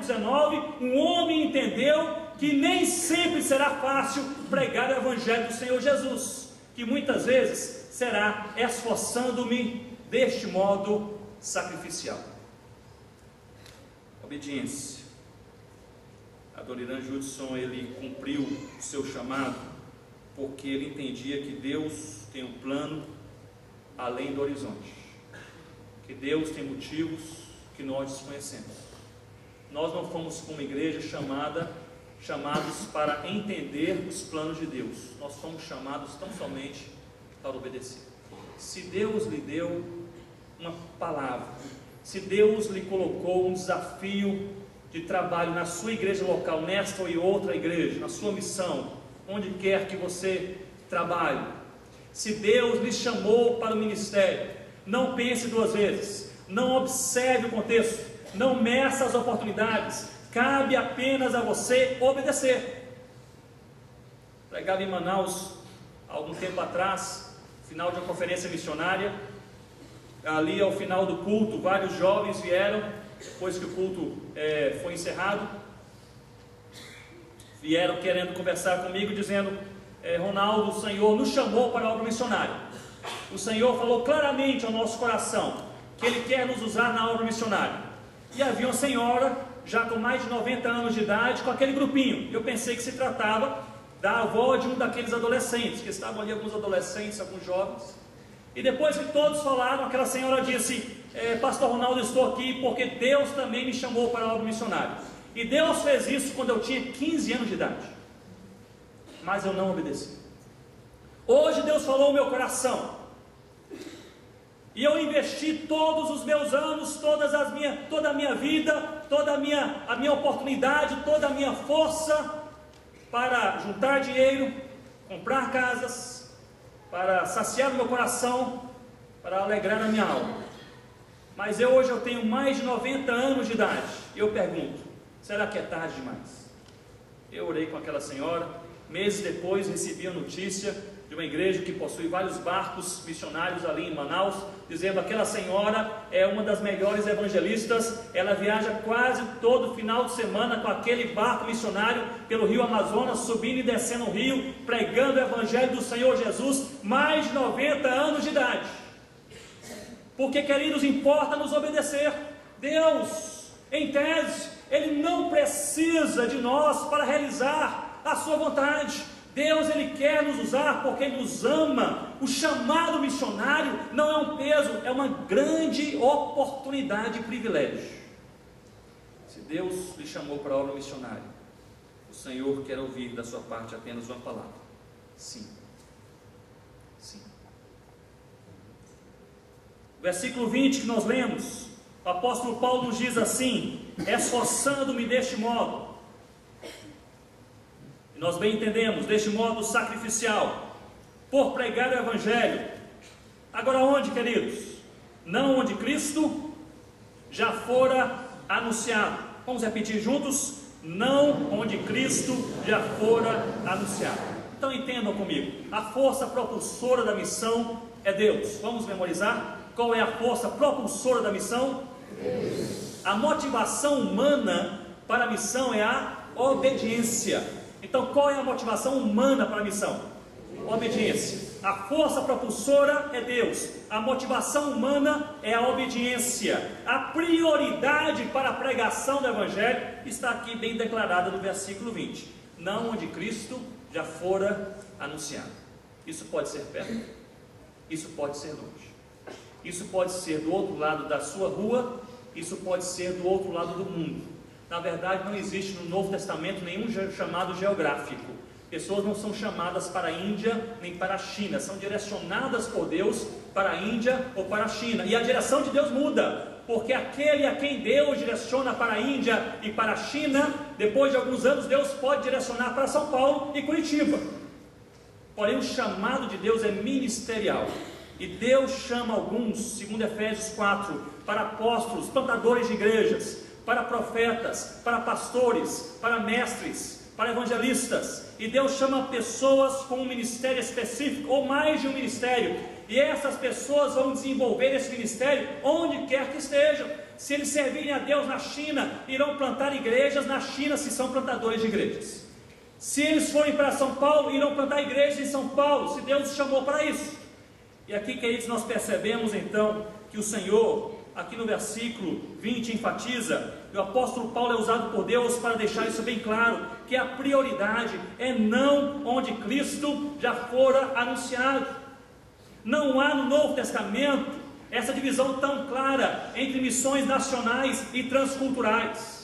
século XIX, um homem entendeu que nem sempre será fácil pregar o Evangelho do Senhor Jesus, que muitas vezes será esforçando-me deste modo sacrificial. Obediência. Adoniran Judson, ele cumpriu o seu chamado porque ele entendia que Deus tem um plano além do horizonte, que Deus tem motivos que nós desconhecemos. Nós não fomos como igreja chamados para entender os planos de Deus, nós fomos chamados tão somente para obedecer. Se Deus lhe deu uma palavra, se Deus lhe colocou um desafio de trabalho na sua igreja local, nesta ou em outra igreja, na sua missão, onde quer que você trabalhe, se Deus lhe chamou para o ministério, não pense duas vezes, não observe o contexto, não meça as oportunidades, cabe apenas a você obedecer. Pregava em Manaus há algum tempo atrás, final de uma conferência missionária. Ali ao final do culto, vários jovens vieram, depois que o culto foi encerrado, vieram querendo conversar comigo, dizendo: Ronaldo, o Senhor nos chamou para a obra missionária. O Senhor falou claramente ao nosso coração que Ele quer nos usar na obra missionária. E havia uma senhora, já com mais de 90 anos de idade, com aquele grupinho. Eu pensei que se tratava da avó de um daqueles adolescentes, que estavam ali alguns adolescentes, alguns jovens. E depois que todos falaram, aquela senhora disse: Pastor Ronaldo, eu estou aqui porque Deus também me chamou para a obra missionária. E Deus fez isso quando eu tinha 15 anos de idade, mas eu não obedeci. Hoje Deus falou no meu coração, e eu investi todos os meus anos, toda a minha vida, toda a minha oportunidade, toda a minha força para juntar dinheiro, comprar casas, para saciar o meu coração, para alegrar a minha alma. Mas hoje eu tenho mais de 90 anos de idade, e eu pergunto: será que é tarde demais? Eu orei com aquela senhora. Meses depois recebi a notícia de uma igreja que possui vários barcos missionários ali em Manaus, dizendo: aquela senhora é uma das melhores evangelistas, ela viaja quase todo final de semana com aquele barco missionário pelo rio Amazonas, subindo e descendo o rio, pregando o evangelho do Senhor Jesus, mais de 90 anos de idade. Porque, queridos, importa nos obedecer. Deus, em tese, Ele não precisa de nós para realizar a sua vontade. Deus, Ele quer nos usar porque Ele nos ama. O chamado missionário não é um peso, é uma grande oportunidade e privilégio. Se Deus lhe chamou para a obra missionária, o Senhor quer ouvir da sua parte apenas uma palavra: sim. Sim. Versículo 20 que nós lemos, o apóstolo Paulo nos diz assim: esforçando-me deste modo. E nós bem entendemos, deste modo sacrificial, por pregar o Evangelho. Agora onde, queridos? Não onde Cristo já fora anunciado. Vamos repetir juntos: não onde Cristo já fora anunciado. Então entendam comigo, a força propulsora da missão é Deus. Vamos memorizar? Qual é a força propulsora da missão? Deus. A motivação humana para a missão é a obediência. Então qual é a motivação humana para a missão? Obediência. A força propulsora é Deus. A motivação humana é a obediência. A prioridade para a pregação do Evangelho está aqui bem declarada no versículo 20: não onde Cristo já fora anunciado. Isso pode ser perto, isso pode ser longe, isso pode ser do outro lado da sua rua, isso pode ser do outro lado do mundo. Na verdade, não existe no Novo Testamento nenhum chamado geográfico. Pessoas não são chamadas para a Índia nem para a China, são direcionadas por Deus para a Índia ou para a China. E a direção de Deus muda, porque aquele a quem Deus direciona para a Índia e para a China, depois de alguns anos Deus pode direcionar para São Paulo e Curitiba. Porém, o chamado de Deus é ministerial. E Deus chama alguns, segundo Efésios 4, para apóstolos, plantadores de igrejas, para profetas, para pastores, para mestres, para evangelistas. E Deus chama pessoas com um ministério específico, ou mais de um ministério. E essas pessoas vão desenvolver esse ministério onde quer que estejam. Se eles servirem a Deus na China, irão plantar igrejas na China, se são plantadores de igrejas. Se eles forem para São Paulo, irão plantar igrejas em São Paulo, se Deus os chamou para isso. E aqui, queridos, nós percebemos então que o Senhor, aqui no versículo 20, enfatiza, e o apóstolo Paulo é usado por Deus para deixar isso bem claro, que a prioridade é não onde Cristo já fora anunciado. Não há no Novo Testamento essa divisão tão clara entre missões nacionais e transculturais.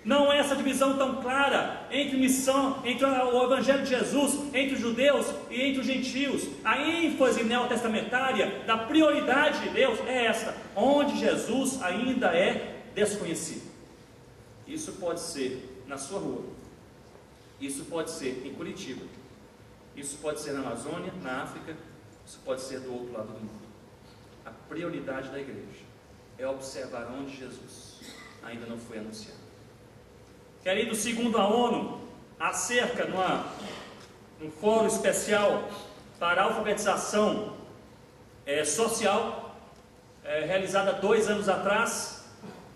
Não há essa divisão tão clara entre o Evangelho de Jesus, entre os judeus e entre os gentios. A ênfase neotestamentária da prioridade de Deus é esta, onde Jesus ainda é desconhecido. Isso pode ser na sua rua, isso pode ser em Curitiba, isso pode ser na Amazônia, na África, isso pode ser do outro lado do mundo. A prioridade da igreja é observar onde Jesus ainda não foi anunciado. Querido, segundo a ONU, acerca num fórum especial para alfabetização social, realizada 2 anos atrás,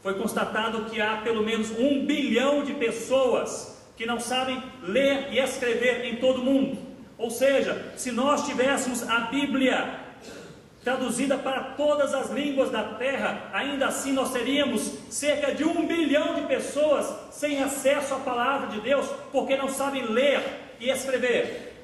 foi constatado que há pelo menos 1 bilhão de pessoas que não sabem ler e escrever em todo o mundo. Ou seja, se nós tivéssemos a Bíblia traduzida para todas as línguas da terra, ainda assim nós teríamos cerca de 1 bilhão de pessoas sem acesso à palavra de Deus, porque não sabem ler e escrever.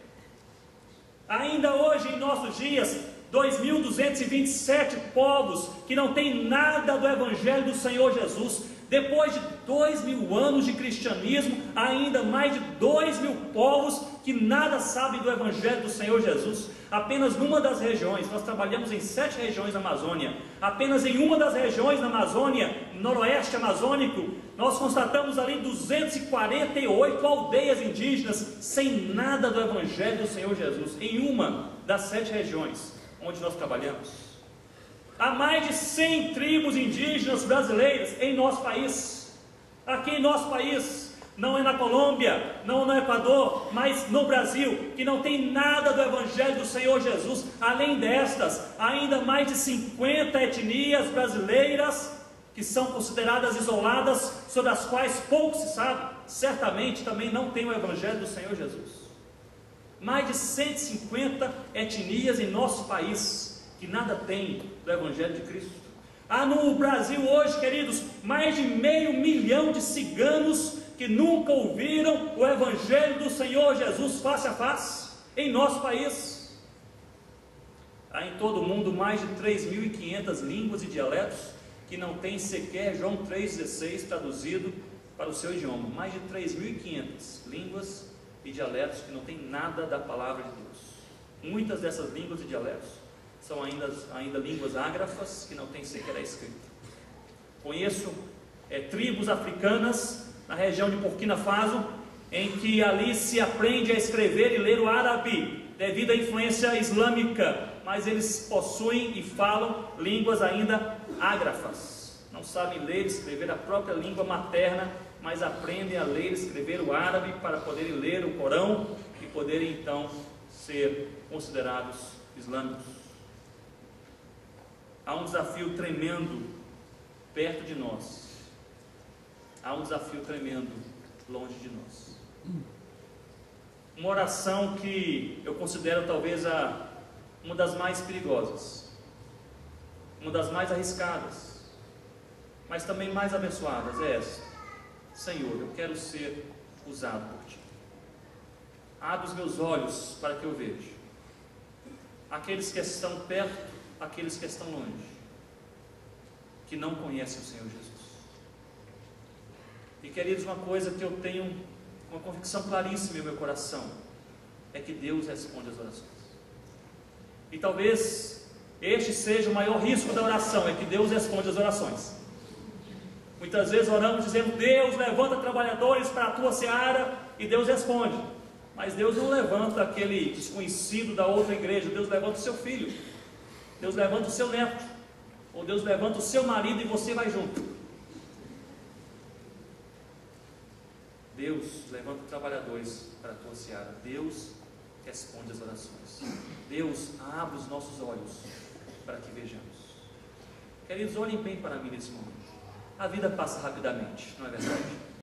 Ainda hoje, em nossos dias, 2.227 povos que não têm nada do Evangelho do Senhor Jesus. Depois de 2.000 anos de cristianismo, ainda mais de 2.000 povos que nada sabem do Evangelho do Senhor Jesus. Apenas numa das regiões, nós trabalhamos em 7 regiões da Amazônia, apenas em uma das regiões da Amazônia, noroeste amazônico, nós constatamos ali 248 aldeias indígenas sem nada do Evangelho do Senhor Jesus, em uma das 7 regiões onde nós trabalhamos. Há mais de 100 tribos indígenas brasileiras em nosso país. Aqui em nosso país, não é na Colômbia, não no Equador, mas no Brasil, que não tem nada do Evangelho do Senhor Jesus. Além destas, ainda mais de 50 etnias brasileiras que são consideradas isoladas, sobre as quais pouco se sabe, certamente também não tem o Evangelho do Senhor Jesus. Mais de 150 etnias em nosso país que nada tem do Evangelho de Cristo. Há no Brasil hoje, queridos, mais de 500 mil de ciganos que nunca ouviram o Evangelho do Senhor Jesus face a face, em nosso país. Há em todo o mundo mais de 3.500 línguas e dialetos que não tem sequer João 3,16 traduzido para o seu idioma. Mais de 3.500 línguas e dialetos que não tem nada da palavra de Deus. Muitas dessas línguas e dialetos são ainda línguas ágrafas que não tem sequer a escrita. Conheço tribos africanas na região de Burkina Faso, em que ali se aprende a escrever e ler o árabe devido à influência islâmica, mas eles possuem e falam línguas ainda ágrafas. Não sabem ler e escrever a própria língua materna, mas aprendem a ler e escrever o árabe para poderem ler o Corão e poderem então ser considerados islâmicos. Há um desafio tremendo perto de nós. Há um desafio tremendo longe de nós. Uma oração que eu considero talvez uma das mais perigosas, uma das mais arriscadas, mas também mais abençoadas é essa: Senhor, eu quero ser usado por Ti. Abre os meus olhos para que eu veja aqueles que estão perto, aqueles que estão longe, que não conhecem o Senhor Jesus. E queridos, uma coisa que eu tenho uma convicção claríssima em meu coração é que Deus responde as orações. E talvez este seja o maior risco da oração, é que Deus responde as orações. Muitas vezes oramos dizendo: Deus, levanta trabalhadores para a tua seara, e Deus responde. Mas Deus não levanta aquele desconhecido da outra igreja, Deus levanta o seu filho, Deus levanta o seu neto, ou Deus levanta o seu marido e você vai junto. Deus levanta trabalhadores para a tua seara. Deus responde as orações. Deus abre os nossos olhos para que vejamos. Queridos, olhem bem para mim nesse momento. a vida passa rapidamente, não é verdade?